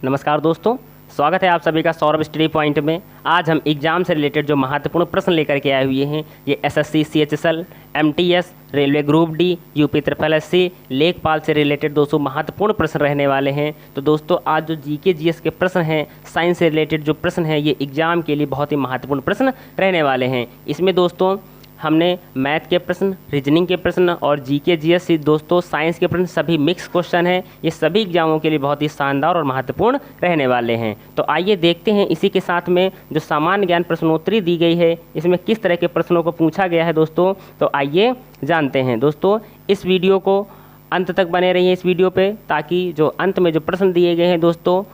नमस्कार दोस्तों, स्वागत है आप सभी का सौरभ स्टडी पॉइंट में। आज हम एग्जाम से रिलेटेड जो महत्वपूर्ण प्रश्न लेकर के आए हुए हैं, ये SSC, CHSL, MTS, railway group D, UP triple SC, लेखपाल से रिलेटेड दोस्तों महत्वपूर्ण प्रश्न रहने वाले हैं। तो दोस्तों आज जो जीके जीएस के प्रश्न हैं, साइंस से रिलेटेड जो प्रश्न हैं, ये एग्जाम के लिए बहुत ही महत्वपूर्ण प्रश्न रहने वाले हैं। इसमें दोस्तों हमने मैथ के प्रश्न, रीजनिंग के प्रश्न और जीके जीएस दोस्तों साइंस के प्रश्न सभी मिक्स क्वेश्चन हैं। ये सभी एग्जामों के लिए बहुत ही शानदार और महत्वपूर्ण रहने वाले हैं। तो आइए देखते हैं इसी के साथ में जो सामान्य ज्ञान प्रश्नोत्तरी दी गई है, इसमें किस तरह के प्रश्नों को पूछा गया है दोस्तों। तो आइए जानते हैं दोस्तों। इस वीडियो को अंत तक बने रहिए इस वीडियो पे, ताकि जो अंत में जो प्रश्न दिए गए हैं दोस्तों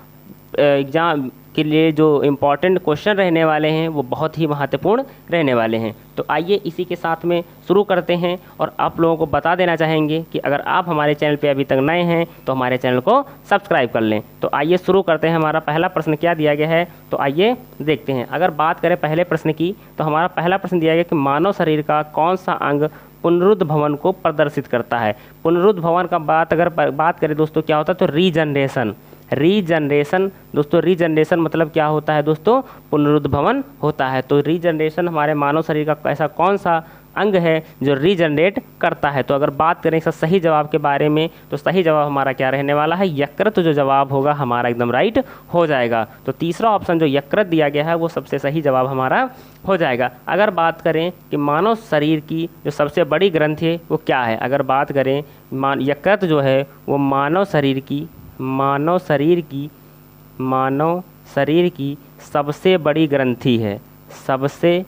एग्जाम के लिए जो इम्पॉर्टेंट क्वेश्चन रहने वाले हैं वो बहुत ही महत्वपूर्ण रहने वाले हैं। तो आइए इसी के साथ में शुरू करते हैं। और आप लोगों को बता देना चाहेंगे कि अगर आप हमारे चैनल पे अभी तक नए हैं तो हमारे चैनल को सब्सक्राइब कर लें। तो आइए शुरू करते हैं। हमारा पहला प्रश्न क्या दिया गया है, तो आइए देखते हैं। अगर बात करें पहले प्रश्न की, तो हमारा पहला प्रश्न दिया गया कि मानव शरीर का कौन सा अंग पुनरुद्ध भवन को प्रदर्शित करता है। पुनरुद्ध भवन का बात करें दोस्तों, क्या होता है, तो रीजनरेशन दोस्तों, रीजनरेशन मतलब क्या होता है दोस्तों, पुनरुद्ध भवन होता है। तो रीजनरेशन हमारे मानव शरीर का ऐसा कौन सा अंग है जो रीजनरेट करता है। तो अगर बात करें इसका सही जवाब के बारे में, तो सही जवाब हमारा क्या रहने वाला है, यकृत जो जवाब होगा हमारा एकदम राइट हो जाएगा। तो तीसरा ऑप्शन जो यकृत दिया गया है वो सबसे सही जवाब हमारा हो जाएगा। अगर बात करें कि मानव शरीर की जो सबसे बड़ी ग्रंथि है वो क्या है, अगर बात करें यकृत जो है वो मानव शरीर की सबसे बड़ी ग्रंथि है। सबसे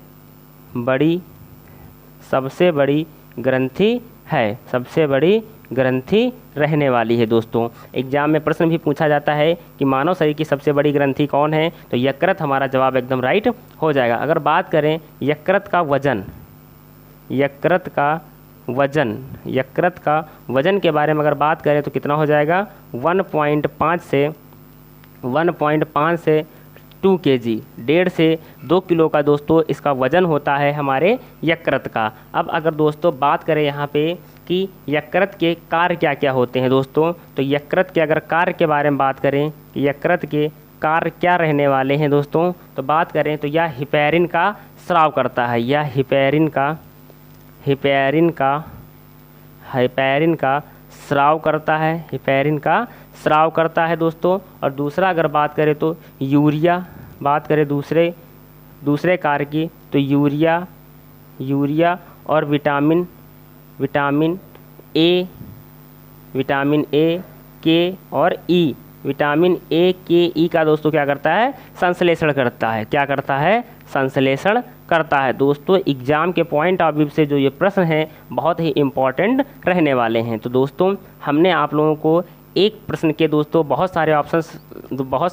बड़ी ग्रंथि रहने वाली है दोस्तों। एग्जाम में प्रश्न भी पूछा जाता है कि मानव शरीर की सबसे बड़ी ग्रंथि कौन है, तो यकृत हमारा जवाब एकदम राइट हो जाएगा। अगर बात करें यकृत का वजन के बारे में अगर बात करें तो कितना हो जाएगा, 1.5 से 2 kg, 1.5 से 2 किलो का दोस्तों इसका वजन होता है हमारे यकृत का। अब अगर दोस्तों बात करें यहाँ पे कि यकृत के कार्य क्या क्या होते हैं दोस्तों, तो यकृत के अगर कार्य के बारे में बात करें कि यकृत के कार्य क्या रहने वाले हैं दोस्तों, तो बात करें तो यह हिपैरिन का स्राव करता है। यह हिपैरिन का स्राव करता है दोस्तों। और दूसरा अगर बात करें तो दूसरे कार्य की, तो यूरिया और विटामिन ए, के और ई, विटामिन ए, के, ई का दोस्तों क्या करता है, संश्लेषण करता है दोस्तों। एग्जाम के पॉइंट ऑफ व्यू से जो ये प्रश्न हैं बहुत ही इम्पॉर्टेंट रहने वाले हैं। तो दोस्तों हमने आप लोगों को एक प्रश्न के दोस्तों बहुत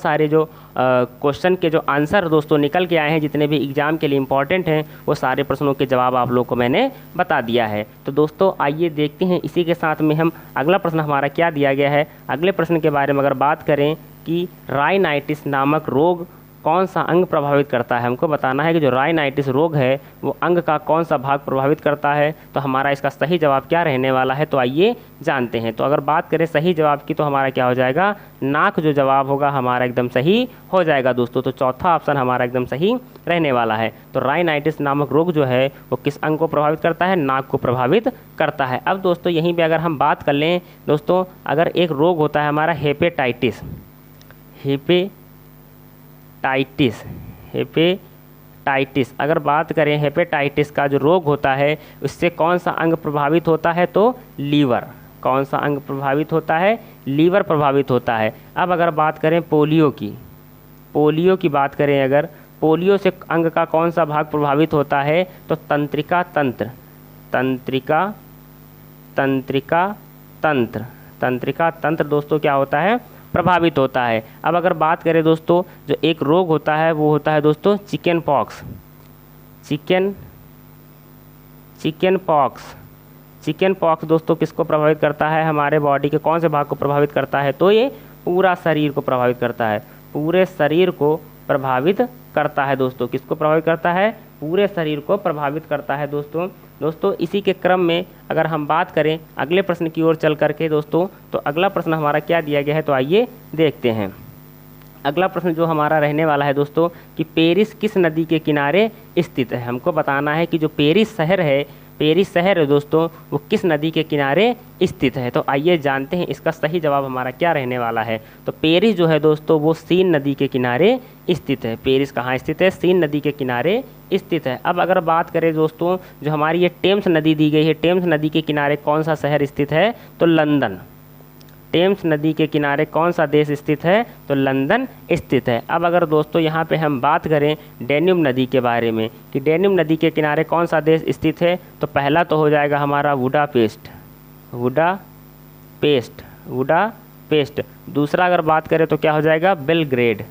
सारे जो क्वेश्चन के जो आंसर दोस्तों निकल के आए हैं, जितने भी एग्जाम के लिए इम्पॉर्टेंट हैं, वो सारे प्रश्नों के जवाब आप लोगों को मैंने बता दिया है। तो दोस्तों आइए देखते हैं इसी के साथ में हम अगला प्रश्न हमारा क्या दिया गया है। अगले प्रश्न के बारे में अगर बात करें कि राइनाइटिस नामक रोग कौन सा अंग प्रभावित करता है, हमको बताना है कि जो राइनाइटिस रोग है वो अंग का कौन सा भाग प्रभावित करता है। तो हमारा इसका सही जवाब क्या रहने वाला है, तो आइए जानते हैं। तो अगर बात करें सही जवाब की, तो हमारा क्या हो जाएगा, नाक जो जवाब होगा हमारा एकदम सही हो जाएगा दोस्तों। तो चौथा ऑप्शन हमारा एकदम सही रहने वाला है। तो राइनाइटिस नामक रोग जो है वो किस अंग को प्रभावित करता है, नाक को प्रभावित करता है। अब दोस्तों यहीं पर अगर हम बात कर लें दोस्तों, अगर एक रोग होता है हमारा हेपेटाइटिस, अगर बात करें हेपेटाइटिस का जो रोग होता है उससे कौन सा अंग प्रभावित होता है, तो लीवर। कौन सा अंग प्रभावित होता है, लीवर प्रभावित होता है। अब अगर बात करें पोलियो की बात करें, अगर पोलियो से अंग का कौन सा भाग प्रभावित होता है, तो तंत्रिका तंत्र दोस्तों क्या होता है, प्रभावित होता है। अब अगर बात करें दोस्तों जो एक रोग होता है वो होता है दोस्तों चिकन पॉक्स दोस्तों किसको प्रभावित करता है, हमारे बॉडी के कौन से भाग को प्रभावित करता है, तो ये पूरा शरीर को प्रभावित करता है। पूरे शरीर को प्रभावित करता है दोस्तों, किसको प्रभावित करता है, पूरे शरीर को प्रभावित करता है दोस्तों। इसी के क्रम में अगर हम बात करें अगले प्रश्न की ओर चल करके दोस्तों, तो अगला प्रश्न हमारा क्या दिया गया है, तो आइए देखते हैं। अगला प्रश्न जो हमारा रहने वाला है दोस्तों कि पेरिस किस नदी के किनारे स्थित है। हमको बताना है कि जो पेरिस शहर है दोस्तों वो किस नदी के किनारे स्थित है। तो आइए जानते हैं इसका सही जवाब हमारा क्या रहने वाला है। तो पेरिस जो है दोस्तों वो सीन नदी के किनारे स्थित है। पेरिस कहाँ स्थित है? सीन नदी के किनारे स्थित है। अब अगर बात करें दोस्तों जो हमारी ये टेम्स नदी दी गई है, टेम्स नदी के किनारे कौन सा शहर स्थित है? तो लंदन। टेम्स नदी के किनारे कौन सा देश स्थित है? तो लंदन स्थित है। अब अगर दोस्तों यहाँ पे हम बात करें डेन्यूब नदी के बारे में कि डेन्यूब नदी के किनारे कौन सा देश स्थित है, तो पहला तो हो जाएगा हमारा वुडापेस्ट। दूसरा अगर बात करें तो क्या हो जाएगा? बेलग्रेड।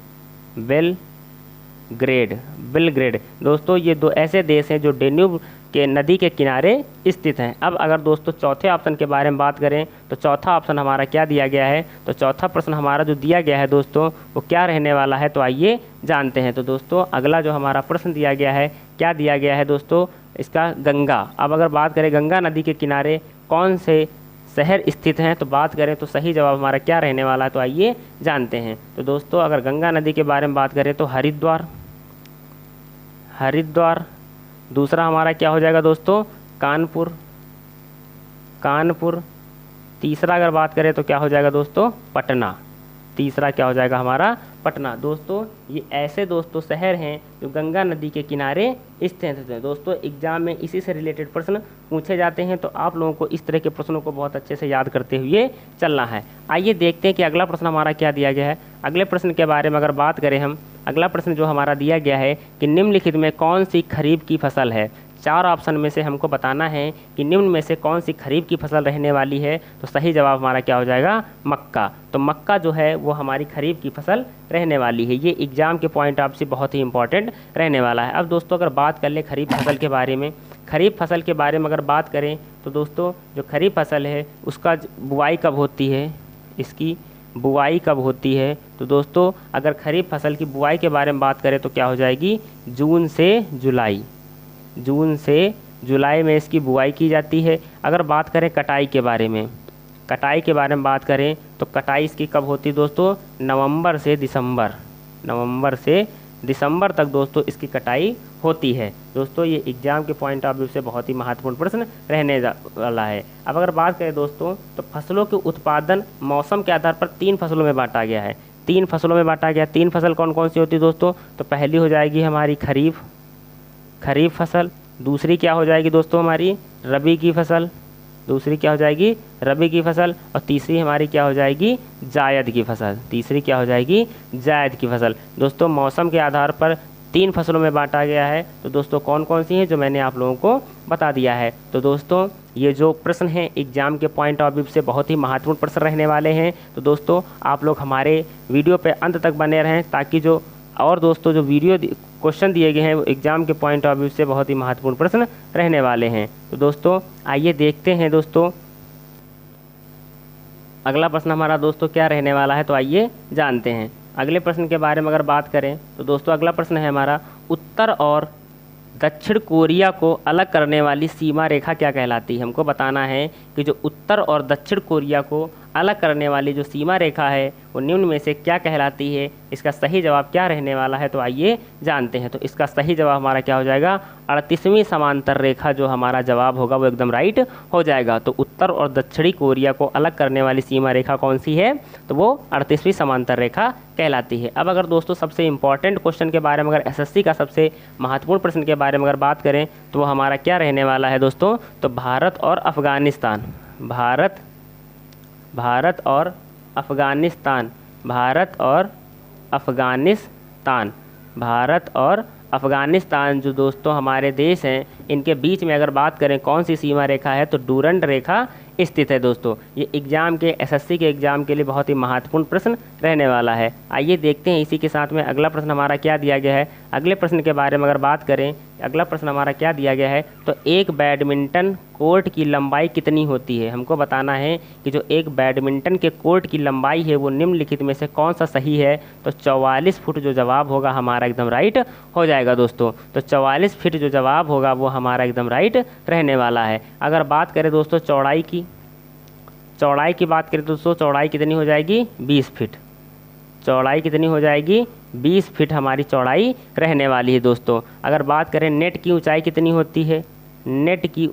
दोस्तों ये दो ऐसे देश हैं जो डेन्यूब के नदी के किनारे स्थित हैं। अब अगर दोस्तों चौथे ऑप्शन के बारे में बात करें तो चौथा ऑप्शन हमारा क्या दिया गया है? तो चौथा प्रश्न हमारा जो दिया गया है दोस्तों वो क्या रहने वाला है, तो आइए जानते हैं। तो दोस्तों अगला जो हमारा प्रश्न दिया गया है, क्या दिया गया है दोस्तों? इसका गंगा। अब अगर बात करें गंगा नदी के किनारे कौन से शहर स्थित हैं, तो बात करें तो सही जवाब हमारा क्या रहने वाला है, तो आइए जानते हैं। तो दोस्तों अगर गंगा नदी के बारे में बात करें तो हरिद्वार। दूसरा हमारा क्या हो जाएगा दोस्तों? कानपुर। तीसरा अगर बात करें तो क्या हो जाएगा दोस्तों? पटना। तीसरा क्या हो जाएगा हमारा? पटना। दोस्तों ये ऐसे दोस्तों शहर हैं जो गंगा नदी के किनारे स्थित हैं। दोस्तों एग्जाम में इसी से रिलेटेड प्रश्न पूछे जाते हैं, तो आप लोगों को इस तरह के प्रश्नों को बहुत अच्छे से याद करते हुए चलना है। आइए देखते हैं कि अगला प्रश्न हमारा क्या दिया गया है। अगले प्रश्न के बारे में अगर बात करें हम, अगला प्रश्न जो हमारा दिया गया है कि निम्नलिखित में कौन सी खरीफ की फसल है। चार ऑप्शन में से हमको बताना है कि निम्न में से कौन सी खरीफ की फसल रहने वाली है। तो सही जवाब हमारा क्या हो जाएगा? मक्का। तो मक्का जो है वो हमारी खरीफ की फसल रहने वाली है। ये एग्जाम के पॉइंट ऑफ से बहुत ही इंपॉर्टेंट रहने वाला है। अब दोस्तों अगर बात कर ले खरीफ फसल के बारे में, खरीफ फसल के बारे में अगर बात करें तो दोस्तों जो खरीफ फसल है उसका बुआई कब होती है, इसकी बुआई कब होती है? तो दोस्तों अगर खरीफ फसल की बुआई के बारे में बात करें तो क्या हो जाएगी? जून से जुलाई में इसकी बुआई की जाती है। अगर बात करें कटाई के बारे में बात करें तो कटाई इसकी कब होती है दोस्तों? नवंबर से दिसंबर तक दोस्तों इसकी कटाई होती है। दोस्तों ये एग्जाम के पॉइंट ऑफ व्यू से बहुत ही महत्वपूर्ण प्रश्न रहने वाला है। अब अगर बात करें दोस्तों तो फसलों के उत्पादन मौसम के आधार पर 3 फसलों में बांटा गया है। 3 फसलों में बांटा गया। 3 फसल कौन कौन सी होती है दोस्तों? तो पहली हो जाएगी हमारी खरीफ फसल। दूसरी क्या हो जाएगी दोस्तों? हमारी रबी की फसल। और तीसरी हमारी क्या हो जाएगी? जायद की फसल। दोस्तों मौसम के आधार पर 3 फसलों में बांटा गया है। तो दोस्तों कौन कौन सी हैं जो मैंने आप लोगों को बता दिया है। तो दोस्तों ये जो प्रश्न हैं एग्जाम के पॉइंट ऑफ व्यू से बहुत ही महत्वपूर्ण प्रश्न रहने वाले हैं। तो दोस्तों आप लोग हमारे वीडियो पे अंत तक बने रहें ताकि जो और दोस्तों जो वीडियो क्वेश्चन दिए गए हैं वो एग्जाम के पॉइंट ऑफ व्यू से बहुत ही महत्वपूर्ण प्रश्न रहने वाले हैं। तो दोस्तों आइए देखते हैं दोस्तों अगला प्रश्न हमारा दोस्तों क्या रहने वाला है, तो आइए जानते हैं। अगले प्रश्न के बारे में अगर बात करें तो दोस्तों अगला प्रश्न है हमारा उत्तर और दक्षिण कोरिया को अलग करने वाली सीमा रेखा क्या कहलाती है। हमको बताना है कि जो उत्तर और दक्षिण कोरिया को अलग करने वाली जो सीमा रेखा है वो निम्न में से क्या कहलाती है। इसका सही जवाब क्या रहने वाला है, तो आइए जानते हैं। तो इसका सही जवाब हमारा क्या हो जाएगा? 38वीं समांतर रेखा जो हमारा जवाब होगा वो एकदम राइट हो जाएगा। तो उत्तर और दक्षिणी कोरिया को अलग करने वाली सीमा रेखा कौन सी है? तो वो 38वीं समांतर रेखा कहलाती है। अब अगर दोस्तों सबसे इंपॉर्टेंट क्वेश्चन के बारे में अगर एसएससी का सबसे महत्वपूर्ण प्रश्न के बारे में अगर बात करें तो वो हमारा क्या रहने वाला है दोस्तों? तो भारत और अफगानिस्तान जो दोस्तों हमारे देश हैं इनके बीच में अगर बात करें कौन सी सीमा रेखा है, तो डूरंड रेखा स्थित है। दोस्तों ये एग्जाम के एसएससी के एग्जाम के लिए बहुत ही महत्वपूर्ण प्रश्न रहने वाला है। आइए देखते हैं इसी के साथ में अगला प्रश्न हमारा क्या दिया गया है। अगले प्रश्न के बारे में अगर बात करें, अगला प्रश्न हमारा क्या दिया गया है, तो एक बैडमिंटन कोर्ट की लंबाई कितनी होती है। हमको बताना है कि जो एक बैडमिंटन के कोर्ट की लंबाई है वो निम्नलिखित में से कौन सा सही है। तो 44 फुट जो जवाब होगा हमारा एकदम राइट हो जाएगा दोस्तों। तो 44 फीट जो जवाब होगा वो हमारा एकदम राइट रहने वाला है। अगर बात करें दोस्तों चौड़ाई की बात करें दोस्तों, चौड़ाई कितनी हो जाएगी? 20 फीट। चौड़ाई कितनी हो जाएगी, 20 फीट हमारी चौड़ाई रहने वाली है दोस्तों। अगर बात करें नेट की ऊंचाई कितनी होती है, नेट की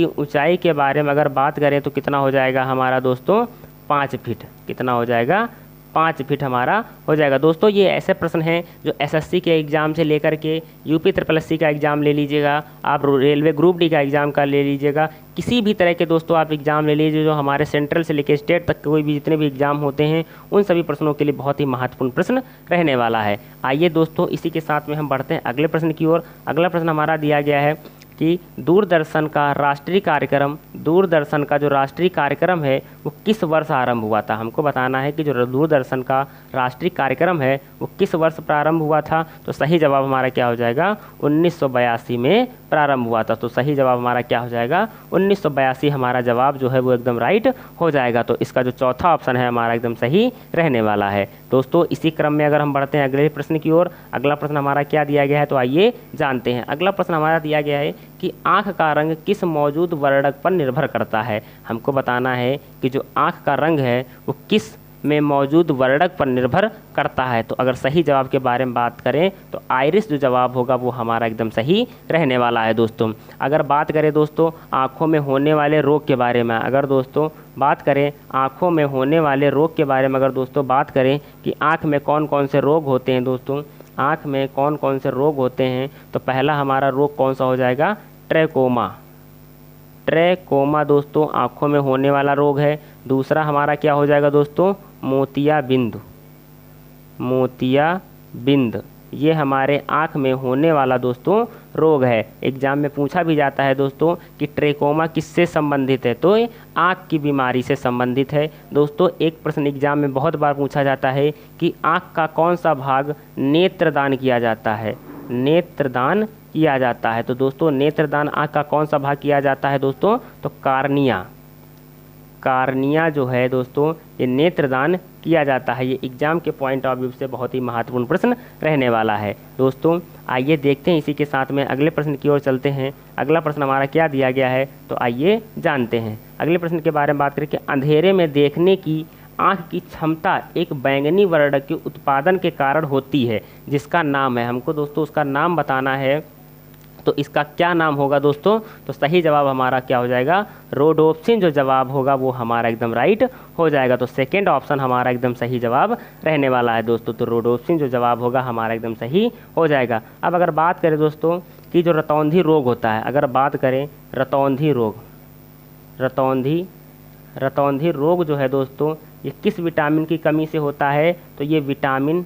ऊंचाई के बारे में अगर बात करें तो कितना हो जाएगा हमारा दोस्तों, 5 फीट। कितना हो जाएगा, 5 फीट हमारा हो जाएगा। दोस्तों ये ऐसे प्रश्न हैं जो एसएससी के एग्ज़ाम से लेकर के यूपी SSC का एग्ज़ाम ले लीजिएगा, आप रेलवे ग्रुप डी का एग्ज़ाम का ले लीजिएगा, किसी भी तरह के दोस्तों आप एग्ज़ाम ले लीजिए जो हमारे सेंट्रल से लेकर स्टेट तक कोई भी जितने भी एग्ज़ाम होते हैं उन सभी प्रश्नों के लिए बहुत ही महत्वपूर्ण प्रश्न रहने वाला है। आइए दोस्तों इसी के साथ में हम बढ़ते हैं अगले प्रश्न की ओर। अगला प्रश्न हमारा दिया गया है कि दूरदर्शन का जो राष्ट्रीय कार्यक्रम है वो किस वर्ष आरंभ हुआ था। हमको बताना है कि जो दूरदर्शन का राष्ट्रीय कार्यक्रम है वो किस वर्ष प्रारंभ हुआ था। तो सही जवाब हमारा क्या हो जाएगा, 1982 में प्रारंभ हुआ था। तो सही जवाब हमारा क्या हो जाएगा, 1982 हमारा जवाब जो है वो एकदम राइट हो जाएगा। तो इसका जो चौथा ऑप्शन है हमारा एकदम सही रहने वाला है। दोस्तों इसी क्रम में अगर हम बढ़ते हैं अगले प्रश्न की ओर। अगला प्रश्न हमारा क्या दिया गया है, तो आइए जानते हैं। अगला प्रश्न हमारा दिया गया है कि आँख का रंग किस मौजूद वर्णक पर निर्भर करता है। हमको बताना है कि जो आँख का रंग है वो किस में मौजूद वर्णक पर निर्भर करता है। तो अगर सही जवाब के बारे में बात करें तो आइरिस जो जवाब होगा वो हमारा एकदम सही रहने वाला है दोस्तों। अगर बात करें दोस्तों आँखों में होने वाले रोग के बारे में, अगर दोस्तों बात करें आँखों में होने वाले रोग के बारे में, अगर दोस्तों बात करें कि आँख में कौन कौन से रोग होते हैं दोस्तों, आँख में कौन कौन से रोग होते हैं, तो पहला हमारा रोग कौन सा हो जाएगा, ट्रैकोमा दोस्तों आँखों में होने वाला रोग है। दूसरा हमारा क्या हो जाएगा दोस्तों, मोतियाबिंद, ये हमारे आँख में होने वाला दोस्तों रोग है। एग्जाम में पूछा भी जाता है दोस्तों कि ट्रैकोमा किससे संबंधित है, तो ये आँख की बीमारी से संबंधित है। दोस्तों एक प्रश्न एग्जाम में बहुत बार पूछा जाता है कि आँख का कौन सा भाग नेत्रदान किया जाता है, नेत्रदान किया जाता है। तो दोस्तों नेत्रदान आँख का कौन सा भाग किया जाता है दोस्तों, तो कार्निया जो है दोस्तों ये नेत्रदान किया जाता है। ये एग्जाम के पॉइंट ऑफ व्यू से बहुत ही महत्वपूर्ण प्रश्न रहने वाला है। दोस्तों आइए देखते हैं इसी के साथ में अगले प्रश्न की ओर चलते हैं। अगला प्रश्न हमारा क्या दिया गया है, तो आइए जानते हैं। अगले प्रश्न के बारे में बात करें कि अंधेरे में देखने की आँख की क्षमता एक बैंगनी वर्णक के उत्पादन के कारण होती है जिसका नाम है, हमको दोस्तों उसका नाम बताना है। तो इसका क्या नाम होगा दोस्तों, तो सही जवाब हमारा क्या हो जाएगा, रोडोप्सिन जो जवाब होगा वो हमारा एकदम राइट हो जाएगा। तो सेकंड ऑप्शन हमारा एकदम सही जवाब रहने वाला है दोस्तों। तो रोडोप्सिन जो जवाब होगा हमारा एकदम सही हो जाएगा। अब अगर बात करें दोस्तों कि जो रतौंधी रोग होता है, अगर बात करें रतौंधी रोग जो है दोस्तों ये किस विटामिन की कमी से होता है, तो ये विटामिन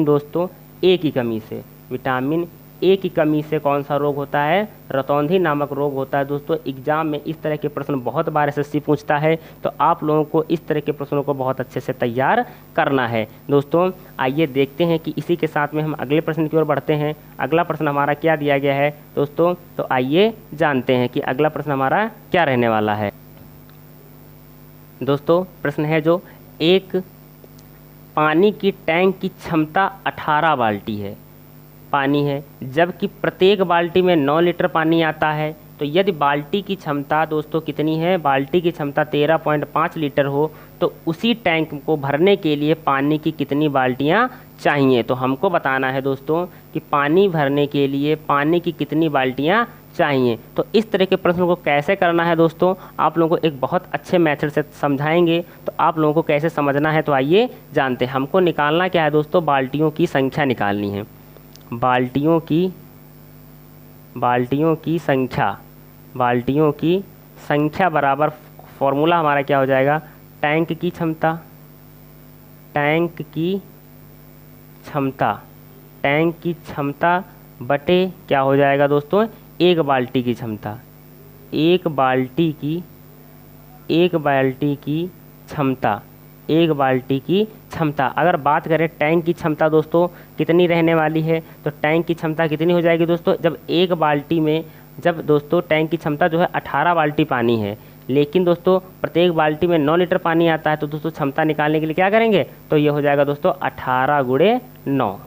दोस्तों ए की कमी से, विटामिन ए की कमी से कौन सा रोग होता है, रतौंधी नामक रोग होता है। दोस्तों एग्जाम में इस तरह के प्रश्न बहुत बार एसएससी पूछता है, तो आप लोगों को इस तरह के प्रश्नों को बहुत अच्छे से तैयार करना है। दोस्तों आइए देखते हैं कि इसी के साथ में हम अगले प्रश्न की ओर बढ़ते हैं। अगला प्रश्न हमारा क्या दिया गया है दोस्तों, तो आइए जानते हैं कि अगला प्रश्न हमारा क्या रहने वाला है। दोस्तों प्रश्न है जो एक पानी की टैंक की क्षमता 18 बाल्टी है, पानी है, जबकि प्रत्येक बाल्टी में 9 लीटर पानी आता है। तो यदि बाल्टी की क्षमता दोस्तों कितनी है, बाल्टी की क्षमता 13.5 लीटर हो तो उसी टैंक को भरने के लिए पानी की कितनी बाल्टियां चाहिए। तो हमको बताना है दोस्तों कि पानी भरने के लिए पानी की कितनी बाल्टियां चाहिए। तो इस तरह के प्रश्न को कैसे करना है दोस्तों, आप लोगों को एक बहुत अच्छे मेथड से समझाएंगे। तो आप लोगों को कैसे समझना है, तो आइए जानते हैं। हमको निकालना क्या है दोस्तों, बाल्टियों की संख्या निकालनी है। बाल्टियों की संख्या बराबर फॉर्मूला हमारा क्या हो जाएगा, टैंक की क्षमता बटे क्या हो जाएगा दोस्तों, एक बाल्टी की क्षमता, एक बाल्टी की क्षमता। अगर बात करें टैंक की क्षमता दोस्तों कितनी रहने वाली है, तो टैंक की क्षमता कितनी हो जाएगी दोस्तों, जब एक बाल्टी में, जब दोस्तों टैंक की क्षमता जो है 18 बाल्टी पानी है, लेकिन दोस्तों प्रत्येक बाल्टी में 9 लीटर पानी आता है। तो दोस्तों क्षमता निकालने के लिए क्या करेंगे, तो ये हो जाएगा दोस्तों 18 गुणे 9।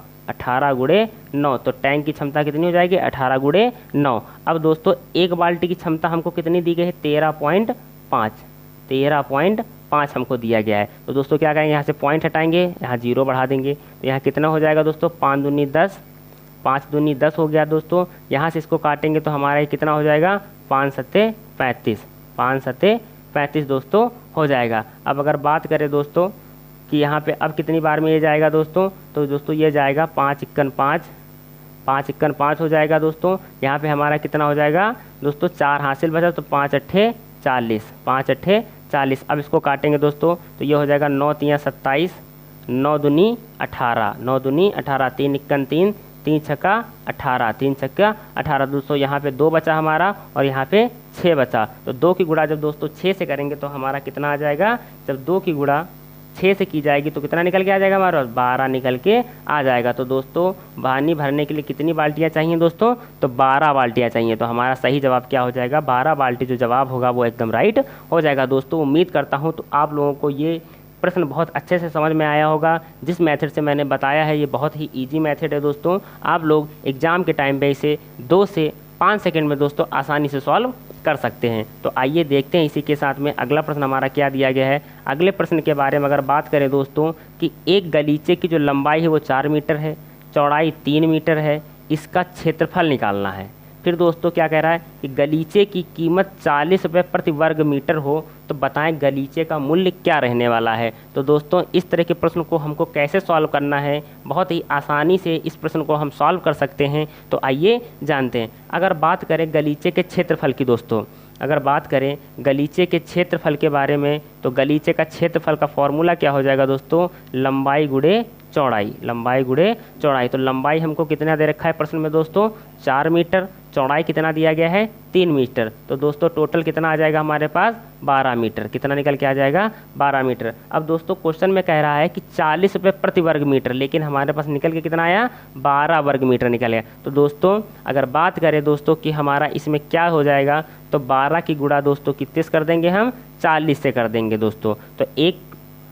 तो टैंक की क्षमता कितनी हो जाएगी, 18 गुणे 9। अब दोस्तों एक बाल्टी की क्षमता हमको कितनी दी गई है, 13.5। 5 हमको दिया गया है। तो दोस्तों क्या करेंगे, यहाँ से पॉइंट हटाएंगे, यहाँ 0 बढ़ा देंगे, तो यहाँ कितना हो जाएगा दोस्तों 5 दूनी 10, 5 दूनी 10 हो गया दोस्तों। यहाँ से इसको काटेंगे तो हमारा ये कितना हो जाएगा 5 सत्ते 35, 5 सत्ते 35 दोस्तों हो जाएगा। अब अगर बात करें दोस्तों कि यहाँ पे अब कितनी बार में ये जाएगा दोस्तों, तो दोस्तों ये जाएगा 5 इक्कन 5, 5 इक्कन 5 हो जाएगा दोस्तों। यहाँ पे हमारा कितना हो जाएगा दोस्तों 4 हासिल बचा, तो 5 अट्ठे 40, 5 अट्ठे 40। अब इसको काटेंगे दोस्तों तो ये हो जाएगा 9 तियाँ 27, 9 दूनी 18, 9 दूनी 18, 3 इक्कन 3, 3 छक्का 18, 3 छक्का 18 दोस्तों। यहाँ पे 2 बचा हमारा और यहाँ पे 6 बचा, तो 2 की गुणा जब दोस्तों 6 से करेंगे तो हमारा कितना आ जाएगा, जब 2 की गुणा 6 से की जाएगी तो कितना निकल के आ जाएगा हमारा 12 निकल के आ जाएगा। तो दोस्तों पानी भरने के लिए कितनी बाल्टियाँ चाहिए दोस्तों, तो 12 बाल्टियाँ चाहिए। तो हमारा सही जवाब क्या हो जाएगा, 12 बाल्टी जो जवाब होगा वो एकदम राइट हो जाएगा दोस्तों। उम्मीद करता हूँ तो आप लोगों को ये प्रश्न बहुत अच्छे से समझ में आया होगा। जिस मेथड से मैंने बताया है ये बहुत ही ईजी मेथड है दोस्तों। आप लोग एग्ज़ाम के टाइम पे इसे 2 से 5 सेकंड में दोस्तों आसानी से सॉल्व कर सकते हैं। तो आइए देखते हैं इसी के साथ में अगला प्रश्न हमारा क्या दिया गया है। अगले प्रश्न के बारे में अगर बात करें दोस्तों कि एक गलीचे की जो लंबाई है वो 4 मीटर है, चौड़ाई 3 मीटर है, इसका क्षेत्रफल निकालना है। फिर दोस्तों क्या कह रहा है कि गलीचे की कीमत 40 रुपये प्रति वर्ग मीटर हो, तो बताएं गलीचे का मूल्य क्या रहने वाला है। तो दोस्तों इस तरह के प्रश्न को हमको कैसे सॉल्व करना है, बहुत ही आसानी से इस प्रश्न को हम सॉल्व कर सकते हैं। तो आइए जानते हैं। अगर बात करें गलीचे के क्षेत्रफल की दोस्तों, अगर बात करें गलीचे के क्षेत्रफल के बारे में, तो गलीचे का क्षेत्रफल का फॉर्मूला क्या हो जाएगा दोस्तों, लंबाई गुणे चौड़ाई, लंबाई गुणे चौड़ाई। तो लंबाई हमको कितना दे रखा है प्रश्न में दोस्तों 4 मीटर, चौड़ाई कितना दिया गया है 3 मीटर। तो दोस्तों टोटल कितना आ जाएगा हमारे पास 12 मीटर, कितना निकल के आ जाएगा 12 मीटर। अब दोस्तों क्वेश्चन में कह रहा है कि 40 रुपये प्रति वर्ग मीटर, लेकिन हमारे पास निकल के कितना आया 12 वर्ग मीटर निकल गया। तो दोस्तों अगर बात करें दोस्तों कि हमारा इसमें क्या हो जाएगा, तो 12 की गुणा दोस्तों कितने से कर देंगे हम 40 से कर देंगे दोस्तों। तो एक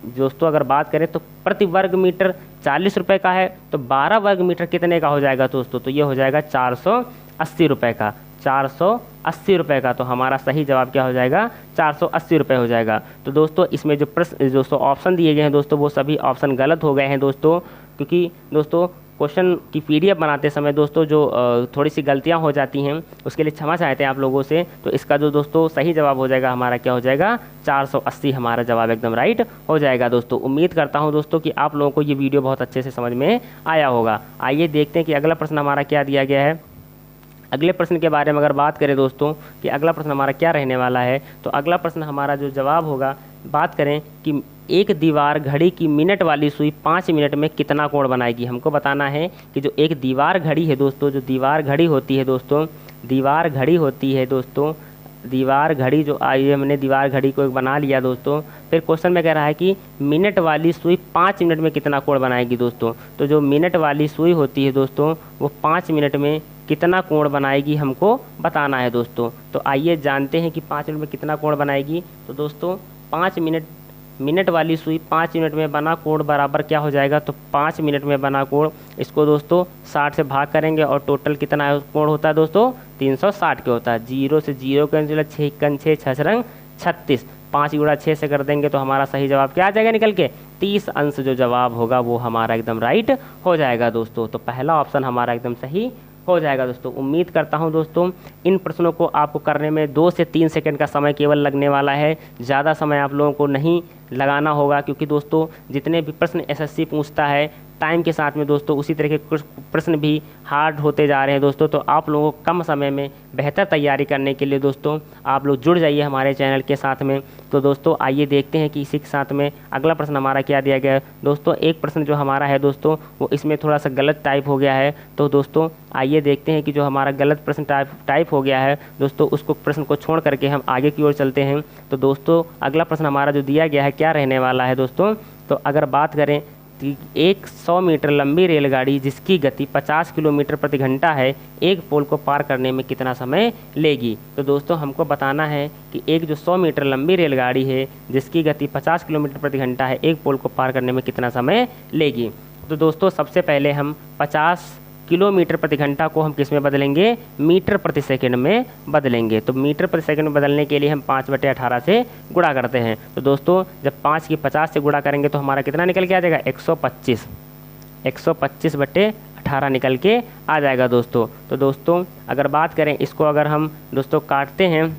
दोस्तों अगर बात करें तो प्रति वर्ग मीटर 40 रुपये का है, तो 12 वर्ग मीटर कितने का हो जाएगा दोस्तों, तो ये हो जाएगा 480 रुपये का, 480 रुपये का। तो हमारा सही जवाब क्या हो जाएगा 480 रुपये हो जाएगा। तो दोस्तों इसमें जो प्रश्न दोस्तों ऑप्शन दिए गए हैं दोस्तों वो सभी ऑप्शन गलत हो गए हैं दोस्तों, क्योंकि दोस्तों क्वेश्चन की पीडीएफ बनाते समय दोस्तों जो थोड़ी सी गलतियां हो जाती हैं उसके लिए क्षमा चाहते हैं आप लोगों से। तो इसका जो दोस्तों सही जवाब हो जाएगा हमारा क्या हो जाएगा 480, हमारा जवाब एकदम राइट हो जाएगा दोस्तों। उम्मीद करता हूं दोस्तों कि आप लोगों को ये वीडियो बहुत अच्छे से समझ में आया होगा। आइए देखते हैं कि अगला प्रश्न हमारा क्या दिया गया है। अगले प्रश्न के बारे में अगर बात करें दोस्तों कि अगला प्रश्न हमारा क्या रहने वाला है, तो अगला प्रश्न हमारा जो जवाब होगा, बात करें कि एक दीवार घड़ी की मिनट वाली सुई 5 मिनट में कितना कोण बनाएगी। हमको बताना है कि जो एक दीवार घड़ी है दोस्तों, जो दीवार घड़ी होती है दोस्तों, दीवार घड़ी होती है दोस्तों, दीवार घड़ी जो आई हमने दीवार घड़ी को एक बना लिया दोस्तों। फिर क्वेश्चन में कह रहा है कि मिनट वाली सुई 5 मिनट में कितना कोण बनाएगी दोस्तों। तो जो मिनट वाली सुई होती है दोस्तों वो 5 मिनट में कितना कोण बनाएगी हमको बताना है दोस्तों। तो आइए जानते हैं कि 5 मिनट में कितना कोण बनाएगी। तो दोस्तों 5 मिनट वाली सुई 5 मिनट में बना कोण बराबर क्या हो जाएगा, तो 5 मिनट में बना कोण, इसको दोस्तों 60 से भाग करेंगे और टोटल कितना कोण होता है दोस्तों 360 के होता है। 0 से 0 कैंसिल, 6 कन 6 6 रंग 36, 5 गुणा 6 से कर देंगे तो हमारा सही जवाब क्या आ जाएगा निकल के 30 अंश जो जवाब होगा वो हमारा एकदम राइट हो जाएगा दोस्तों। तो पहला ऑप्शन हमारा एकदम सही हो जाएगा दोस्तों। उम्मीद करता हूं दोस्तों इन प्रश्नों को आपको करने में 2 से 3 सेकंड का समय केवल लगने वाला है, ज़्यादा समय आप लोगों को नहीं लगाना होगा, क्योंकि दोस्तों जितने भी प्रश्न एसएससी पूछता है टाइम के साथ में दोस्तों उसी तरह के कुछ प्रश्न भी हार्ड होते जा रहे हैं दोस्तों। तो आप लोगों को कम समय में बेहतर तैयारी करने के लिए दोस्तों आप लोग जुड़ जाइए हमारे चैनल के साथ में। तो दोस्तों आइए देखते हैं कि इसी के साथ में अगला प्रश्न हमारा क्या दिया गया है दोस्तों। एक प्रश्न जो हमारा है दोस्तों वो इसमें थोड़ा सा गलत टाइप हो गया है। तो दोस्तों आइए देखते हैं कि जो हमारा गलत प्रश्न टाइप हो गया है दोस्तों उसको प्रश्न को छोड़ करके हम आगे की ओर चलते हैं। तो दोस्तों अगला प्रश्न हमारा जो दिया गया है क्या रहने वाला है दोस्तों। तो अगर बात करें एक 100 मीटर लंबी रेलगाड़ी जिसकी गति 50 किलोमीटर प्रति घंटा है, एक पोल को पार करने में कितना समय लेगी। तो दोस्तों हमको बताना है कि एक जो 100 मीटर लंबी रेलगाड़ी है जिसकी गति 50 किलोमीटर प्रति घंटा है, एक पोल को पार करने में कितना समय लेगी। तो दोस्तों सबसे पहले हम 50 किलोमीटर प्रति घंटा को हम किस में बदलेंगे, मीटर प्रति सेकंड में बदलेंगे। तो मीटर प्रति सेकंड में बदलने के लिए हम 5/18 से गुणा करते हैं। तो दोस्तों जब 5 की 50 से गुणा करेंगे तो हमारा कितना निकल के आ जाएगा, 125, 125/18 निकल के आ जाएगा दोस्तों। तो दोस्तों अगर बात करें इसको, अगर हम दोस्तों काटते हैं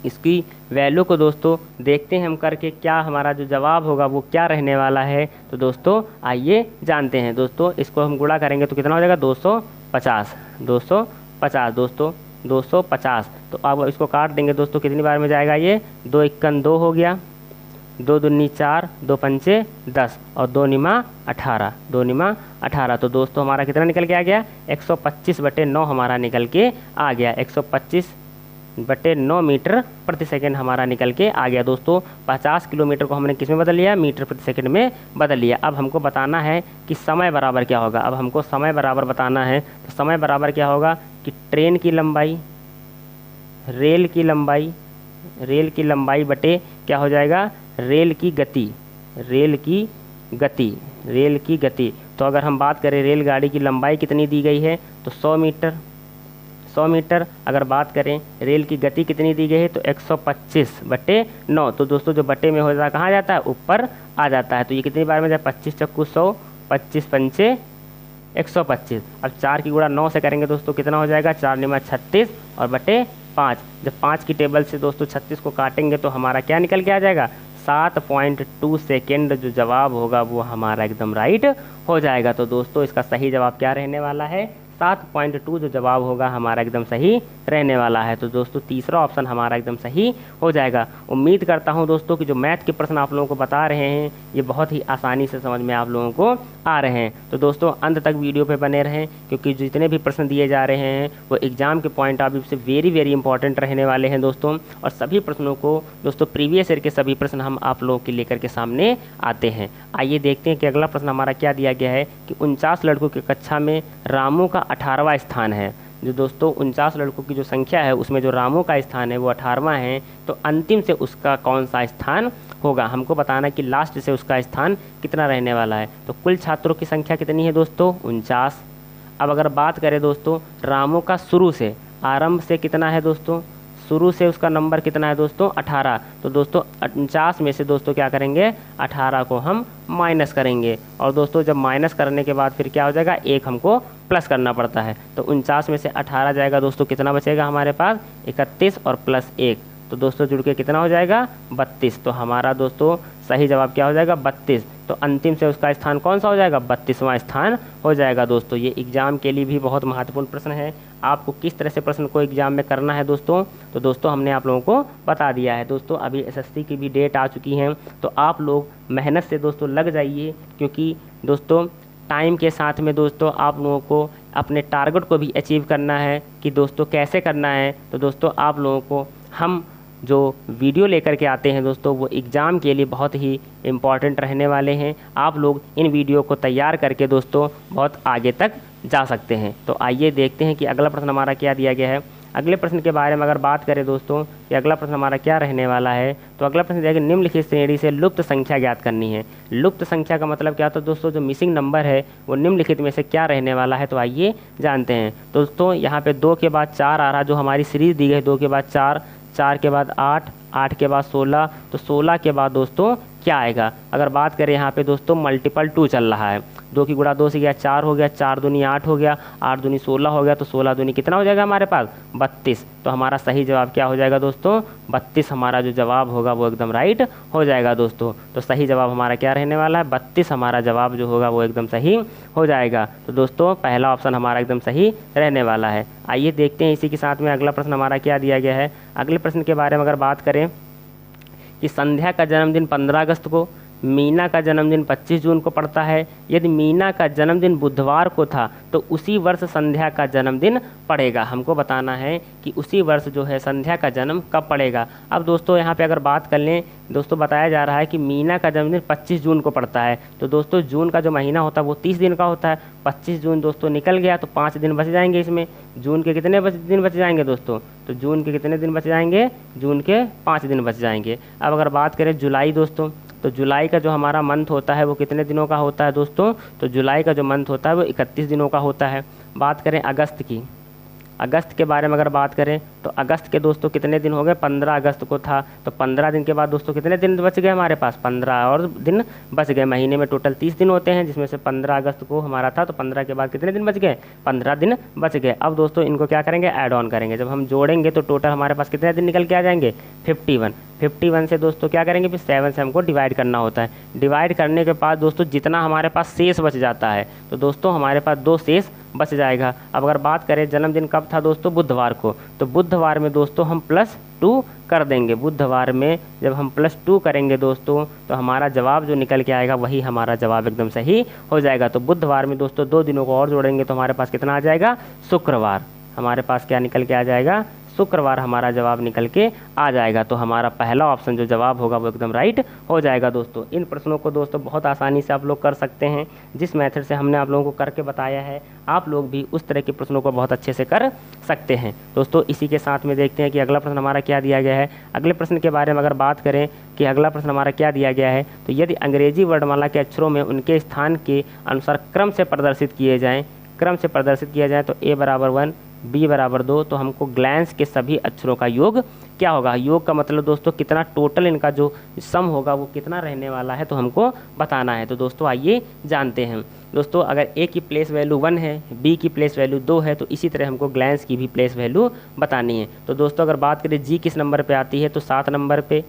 इसकी वैल्यू को दोस्तों, देखते हैं हम करके क्या हमारा जो जवाब होगा वो क्या रहने वाला है। तो दोस्तों आइए जानते हैं। दोस्तों इसको हम गुणा करेंगे तो कितना हो जाएगा, 250, 250 दोस्तों, 250। तो अब इसको काट देंगे दोस्तों, कितनी बार में जाएगा ये, 2 × 2 हो गया, 2 दूनी 4, 2 पंचे 10 और 2 निमा 18, 2 निमा 18। तो दोस्तों हमारा कितना निकल के आ गया, 125/9 हमारा निकल के आ गया, 125/9 मीटर प्रति सेकंड हमारा निकल के आ गया। दोस्तों 50 किलोमीटर को हमने किस में बदल लिया, मीटर प्रति सेकंड में बदल लिया। अब हमको बताना है कि समय बराबर क्या होगा। अब हमको समय बराबर बताना है। तो समय बराबर क्या होगा कि ट्रेन की लंबाई, रेल की लंबाई बटे क्या हो जाएगा, रेल की गति। तो अगर हम बात करें रेलगाड़ी की लंबाई कितनी दी गई है, तो 100 मीटर। अगर बात करें रेल की गति कितनी दी गई है, तो 125/9। तो दोस्तों जो बटे में हो जाता है कहाँ जाता है, ऊपर आ जाता है। तो ये कितनी बार में जाए, 25 × 100, 25 पंचे 125। अब 4 की गुणा 9 से करेंगे दोस्तों, कितना हो जाएगा, 4 निमा 36 और बटे 5। जब 5 की टेबल से दोस्तों 36 को काटेंगे तो हमारा क्या निकल के आ जाएगा, 7.2 सेकेंड। जो जवाब होगा वो हमारा एकदम राइट हो जाएगा। तो दोस्तों इसका सही जवाब क्या रहने वाला है, 7.2 जो जवाब होगा हमारा एकदम सही रहने वाला है। तो दोस्तों तीसरा ऑप्शन हमारा एकदम सही हो जाएगा। उम्मीद करता हूं दोस्तों कि जो मैथ के प्रश्न आप लोगों को बता रहे हैं ये बहुत ही आसानी से समझ में आप लोगों को आ रहे हैं। तो दोस्तों अंत तक वीडियो पे बने रहें, क्योंकि जितने भी प्रश्न दिए जा रहे हैं वो एग्जाम के पॉइंट ऑफ व्यू से वेरी इंपॉर्टेंट रहने वाले हैं दोस्तों। और सभी प्रश्नों को दोस्तों प्रीवियस ईयर के सभी प्रश्न हम आप लोगों के लेकर के सामने आते हैं। आइए देखते हैं कि अगला प्रश्न हमारा क्या दिया गया है कि 49 लड़कों की कक्षा में रामू का 18वां स्थान है। जो दोस्तों 49 लड़कों की जो संख्या है उसमें जो रामू का स्थान है वो 18वां है। तो अंतिम से उसका कौन सा स्थान होगा, हमको बताना कि लास्ट से उसका स्थान कितना रहने वाला है। तो कुल छात्रों की संख्या कितनी है दोस्तों, 49। अब अगर बात करें दोस्तों रामू का शुरू से, आरंभ से कितना है दोस्तों, शुरू से उसका नंबर कितना है दोस्तों, 18। तो दोस्तों 49 में से दोस्तों क्या करेंगे, 18 को हम माइनस करेंगे। और दोस्तों जब माइनस करने के बाद फिर क्या हो जाएगा, 1 हमको प्लस करना पड़ता है। तो 49 में से 18 जाएगा दोस्तों, कितना बचेगा हमारे पास, 31 और प्लस 1। तो दोस्तों जुड़ के कितना हो जाएगा, 32। तो हमारा दोस्तों सही जवाब क्या हो जाएगा, 32। तो अंतिम से उसका स्थान कौन सा हो जाएगा, 32वां स्थान हो जाएगा। दोस्तों ये एग्जाम के लिए भी बहुत महत्वपूर्ण प्रश्न है। आपको किस तरह से प्रश्न को एग्जाम में करना है दोस्तों, तो दोस्तों हमने आप लोगों को बता दिया है। दोस्तों अभी एसएससी की भी डेट आ चुकी है, तो आप लोग मेहनत से दोस्तों लग जाइए, क्योंकि दोस्तों टाइम के साथ में दोस्तों आप लोगों को अपने टारगेट को भी अचीव करना है कि दोस्तों कैसे करना है। तो दोस्तों आप लोगों को हम जो वीडियो लेकर के आते हैं दोस्तों वो एग्ज़ाम के लिए बहुत ही इम्पॉर्टेंट रहने वाले हैं। आप लोग इन वीडियो को तैयार करके दोस्तों बहुत आगे तक जा सकते हैं। तो आइए देखते हैं कि अगला प्रश्न हमारा क्या दिया गया है। अगले प्रश्न के बारे में अगर बात करें दोस्तों कि अगला प्रश्न हमारा क्या रहने वाला है, तो अगला प्रश्न दिया गया निम्नलिखित श्रेणी से लुप्त संख्या ज्ञात करनी है। लुप्त संख्या का मतलब क्या होता है दोस्तों, जो मिसिंग नंबर है वो निम्नलिखित में से क्या रहने वाला है। तो आइए जानते हैं। दोस्तों यहाँ पे 2 के बाद 4 आ रहा, जो हमारी सीरीज़ दी गई 2 के बाद 4, 4 के बाद 8, 8 के बाद 16। तो 16 के बाद दोस्तों क्या आएगा, अगर बात करें यहाँ पे दोस्तों मल्टीपल 2 चल रहा है। 2 की गुणा 2 से गया 4 हो गया, 4 दूनी 8 हो गया, 8 दूनी 16 हो गया। तो 16 दूनी कितना हो जाएगा हमारे पास, 32। तो हमारा सही जवाब क्या हो जाएगा दोस्तों, 32 हमारा जो जवाब होगा वो एकदम राइट हो जाएगा दोस्तों। तो सही जवाब हमारा क्या रहने वाला है, 32 हमारा जवाब जो होगा वो एकदम सही हो जाएगा। तो दोस्तों पहला ऑप्शन हमारा एकदम सही रहने वाला है। आइए देखते हैं इसी के साथ में अगला प्रश्न हमारा क्या दिया गया है। अगले प्रश्न के बारे में अगर बात करें कि संध्या का जन्मदिन 15 अगस्त को, मीना का जन्मदिन 25 जून को पड़ता है। यदि मीना का जन्मदिन बुधवार को था तो उसी वर्ष संध्या का जन्मदिन पड़ेगा। हमको बताना है कि उसी वर्ष जो है संध्या का जन्म कब पड़ेगा। अब दोस्तों यहाँ पे अगर बात कर लें दोस्तों, बताया जा रहा है कि मीना का जन्मदिन 25 जून को पड़ता है। तो दोस्तों जून का जो महीना होता है वो 30 दिन का होता है। 25 जून दोस्तों निकल गया तो 5 दिन बच जाएंगे इसमें। जून के कितने दिन बच जाएंगे दोस्तों, तो जून के कितने दिन बच जाएंगे, जून के 5 दिन बच जाएंगे। अब अगर बात करें जुलाई दोस्तों, तो जुलाई का जो हमारा मंथ होता है वो कितने दिनों का होता है दोस्तों? तो जुलाई का जो मंथ होता है वो 31 दिनों का होता है। बात करें अगस्त की, अगस्त के बारे में अगर बात करें तो अगस्त के दोस्तों कितने दिन हो गए? 15 अगस्त को था, तो 15 दिन के बाद दोस्तों कितने दिन बच गए हमारे पास? 15 और दिन बच गए। महीने में टोटल 30 दिन होते हैं, जिसमें से 15 अगस्त को हमारा था, तो 15 के बाद कितने दिन बच गए? 15 दिन बच गए। अब दोस्तों इनको क्या करेंगे? ऐड ऑन करेंगे। जब हम जोड़ेंगे तो टोटल हमारे पास कितने दिन निकल के आ जाएंगे? 51। 51 से दोस्तों क्या करेंगे? फिर 7 से हमको डिवाइड करना होता है। डिवाइड करने के बाद दोस्तों जितना हमारे पास शेष बच जाता है, तो दोस्तों हमारे पास 2 शेष बच जाएगा। अब अगर बात करें जन्मदिन कब था दोस्तों? बुधवार को, तो बुधवार में दोस्तों हम +2 कर देंगे। बुधवार में जब हम +2 करेंगे दोस्तों, तो हमारा जवाब जो निकल के आएगा वही हमारा जवाब एकदम सही हो जाएगा। तो बुधवार में दोस्तों 2 दिनों को और जोड़ेंगे तो हमारे पास कितना आ जाएगा? शुक्रवार। हमारे पास क्या निकल के आ जाएगा? शुक्रवार हमारा जवाब निकल के आ जाएगा। तो हमारा पहला ऑप्शन जो जवाब होगा वो एकदम राइट हो जाएगा दोस्तों। इन प्रश्नों को दोस्तों बहुत आसानी से आप लोग कर सकते हैं। जिस मेथड से हमने आप लोगों को करके बताया है, आप लोग भी उस तरह के प्रश्नों को बहुत अच्छे से कर सकते हैं दोस्तों। इसी के साथ में देखते हैं कि अगला प्रश्न हमारा क्या दिया गया है। अगले प्रश्न के बारे में अगर बात करें कि अगला प्रश्न हमारा क्या दिया गया है, तो यदि अंग्रेजी वर्णमाला के अक्षरों में उनके स्थान के अनुसार क्रम से प्रदर्शित किए जाएँ, तो A = 1, B = 2, तो हमको ग्लैंस के सभी अक्षरों का योग क्या होगा? योग का मतलब दोस्तों कितना टोटल इनका जो सम होगा वो कितना रहने वाला है, तो हमको बताना है। तो दोस्तों आइए जानते हैं। दोस्तों अगर A की प्लेस वैल्यू 1 है, B की प्लेस वैल्यू 2 है, तो इसी तरह हमको ग्लैंस की भी प्लेस वैल्यू बतानी है। तो दोस्तों अगर बात करें G किस नंबर पे आती है, तो 7 नंबर पे।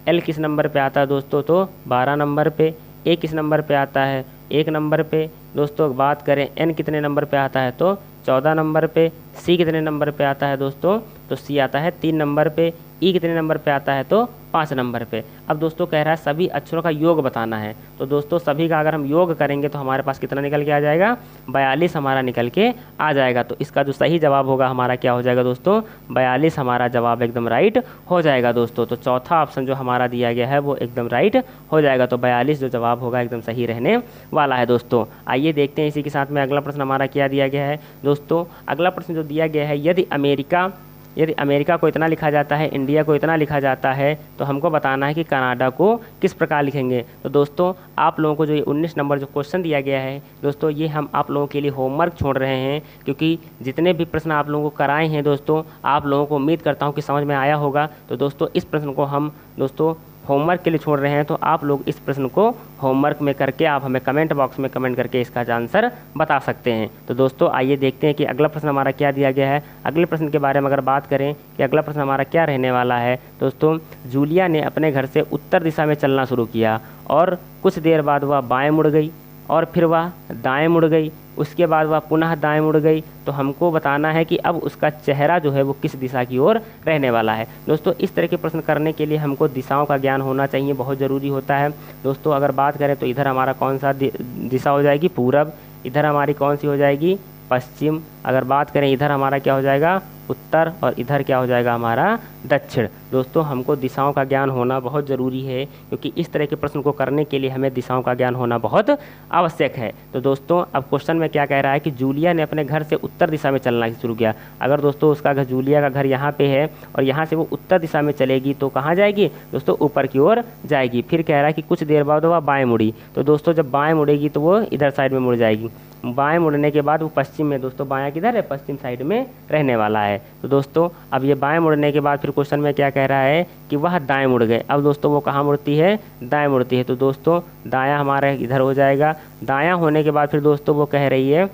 L किस नंबर पे आता है दोस्तों? तो 12 नंबर पे। A किस नंबर पे आता है? 1 नंबर पे। दोस्तों बात करें N कितने नंबर पे आता है, तो 14 नंबर पे। C कितने नंबर पे आता है दोस्तों? तो C आता है 3 नंबर पे। E कितने नंबर पे आता है, तो 5 नंबर पे। अब दोस्तों कह रहा है सभी अक्षरों का योग बताना है, तो दोस्तों सभी का अगर हम योग करेंगे तो हमारे पास कितना निकल के आ जाएगा? 42 हमारा निकल के आ जाएगा। तो इसका जो सही जवाब होगा हमारा क्या हो जाएगा दोस्तों? 42 हमारा जवाब एकदम राइट हो जाएगा दोस्तों। तो चौथा ऑप्शन जो हमारा दिया गया है वो एकदम राइट हो जाएगा। तो 42 जो जवाब होगा एकदम सही रहने वाला है दोस्तों। आइए देखते हैं इसी के साथ में अगला प्रश्न हमारा क्या दिया गया है दोस्तों। अगला प्रश्न जो दिया गया है, यदि अमेरिका को इतना लिखा जाता है, इंडिया को इतना लिखा जाता है, तो हमको बताना है कि कनाडा को किस प्रकार लिखेंगे। तो दोस्तों आप लोगों को जो ये 19 नंबर जो क्वेश्चन दिया गया है दोस्तों, ये हम आप लोगों के लिए होमवर्क छोड़ रहे हैं, क्योंकि जितने भी प्रश्न आप लोगों को कराए हैं दोस्तों, आप लोगों को उम्मीद करता हूँ कि समझ में आया होगा। तो दोस्तों इस प्रश्न को हम दोस्तों होमवर्क के लिए छोड़ रहे हैं, तो आप लोग इस प्रश्न को होमवर्क में करके आप हमें कमेंट बॉक्स में कमेंट करके इसका आंसर बता सकते हैं। तो दोस्तों आइए देखते हैं कि अगला प्रश्न हमारा क्या दिया गया है। अगले प्रश्न के बारे में अगर बात करें कि अगला प्रश्न हमारा क्या रहने वाला है दोस्तों। जूलिया ने अपने घर से उत्तर दिशा में चलना शुरू किया और कुछ देर बाद वह बाएँ मुड़ गई और फिर वह दाएँ मुड़ गई, उसके बाद वह पुनः दाएं मुड़ गई। तो हमको बताना है कि अब उसका चेहरा जो है वो किस दिशा की ओर रहने वाला है। दोस्तों इस तरह के प्रश्न करने के लिए हमको दिशाओं का ज्ञान होना चाहिए, बहुत ज़रूरी होता है दोस्तों। अगर बात करें तो इधर हमारा कौन सा दिशा हो जाएगी? पूरब। इधर हमारी कौन सी हो जाएगी? पश्चिम। अगर बात करें इधर हमारा क्या हो जाएगा? उत्तर। और इधर क्या हो जाएगा हमारा? दक्षिण। दोस्तों हमको दिशाओं का ज्ञान होना बहुत ज़रूरी है, क्योंकि इस तरह के प्रश्न को करने के लिए हमें दिशाओं का ज्ञान होना बहुत आवश्यक है। तो दोस्तों अब क्वेश्चन में क्या कह रहा है कि जूलिया ने अपने घर से उत्तर दिशा में चलना शुरू किया। अगर दोस्तों उसका घर, जूलिया का घर यहाँ पे है और यहाँ से वो उत्तर दिशा में चलेगी तो कहाँ जाएगी दोस्तों? ऊपर की ओर जाएगी। फिर कह रहा है कि कुछ देर बाद वह बाएँ मुड़ी। तो दोस्तों जब बाएँ मुड़ेगी तो वो इधर साइड में मुड़ जाएगी। बाएं मुड़ने के बाद वो पश्चिम में, दोस्तों बायां किधर है? पश्चिम साइड में रहने वाला है। तो दोस्तों अब ये बाएं मुड़ने के बाद फिर क्वेश्चन में क्या कह रहा है कि वह दाएं मुड़ गए। अब दोस्तों वो कहाँ मुड़ती है? दाएं मुड़ती है। तो दोस्तों दायां हमारा इधर हो जाएगा। दायां होने के बाद फिर दोस्तों वो कह रही है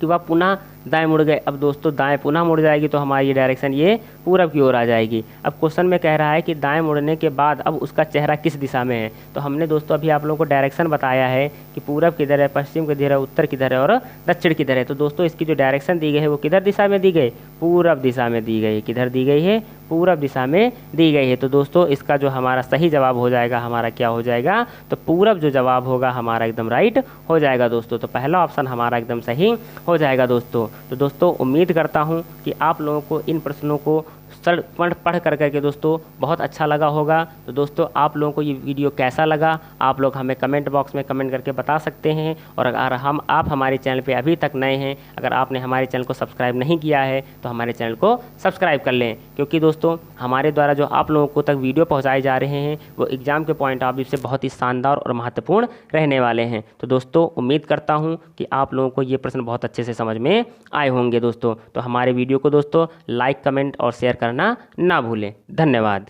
कि वह पुनः दाएं मुड़ गए। अब दोस्तों दाएं पुनः मुड़ जाएगी तो हमारी ये डायरेक्शन ये पूरब की ओर आ जाएगी। अब क्वेश्चन में कह रहा है कि दाएं मुड़ने के बाद अब उसका चेहरा किस दिशा में है। तो हमने दोस्तों अभी आप लोगों को डायरेक्शन बताया है कि पूरब किधर है, पश्चिम किधर है, उत्तर किधर है और दक्षिण किधर है। तो दोस्तों इसकी जो डायरेक्शन दी गई है वो किधर दिशा में दी गई? पूरब दिशा में दी गई। किधर दी गई है? पूरब दिशा में दी गई है। तो दोस्तों इसका जो हमारा सही जवाब हो जाएगा हमारा क्या हो जाएगा? तो पूरब जो जवाब होगा हमारा एकदम राइट हो जाएगा दोस्तों। तो पहला ऑप्शन हमारा एकदम सही हो जाएगा दोस्तों। तो दोस्तों उम्मीद करता हूँ कि आप लोगों को इन प्रश्नों को पढ़ करके दोस्तों बहुत अच्छा लगा होगा। तो दोस्तों आप लोगों को ये वीडियो कैसा लगा आप लोग हमें कमेंट बॉक्स में कमेंट करके बता सकते हैं। और अगर आप हमारे चैनल पे अभी तक नए हैं, अगर आपने हमारे चैनल को सब्सक्राइब नहीं किया है तो हमारे चैनल को सब्सक्राइब कर लें, क्योंकि दोस्तों हमारे द्वारा जो आप लोगों को तक वीडियो पहुँचाए जा रहे हैं वो एग्ज़ाम के पॉइंट ऑफ व्यू से बहुत ही शानदार और महत्वपूर्ण रहने वाले हैं। तो दोस्तों उम्मीद करता हूँ कि आप लोगों को ये प्रश्न बहुत अच्छे से समझ में आए होंगे दोस्तों। तो हमारे वीडियो को दोस्तों लाइक कमेंट और शेयर करना ना भूलें। धन्यवाद।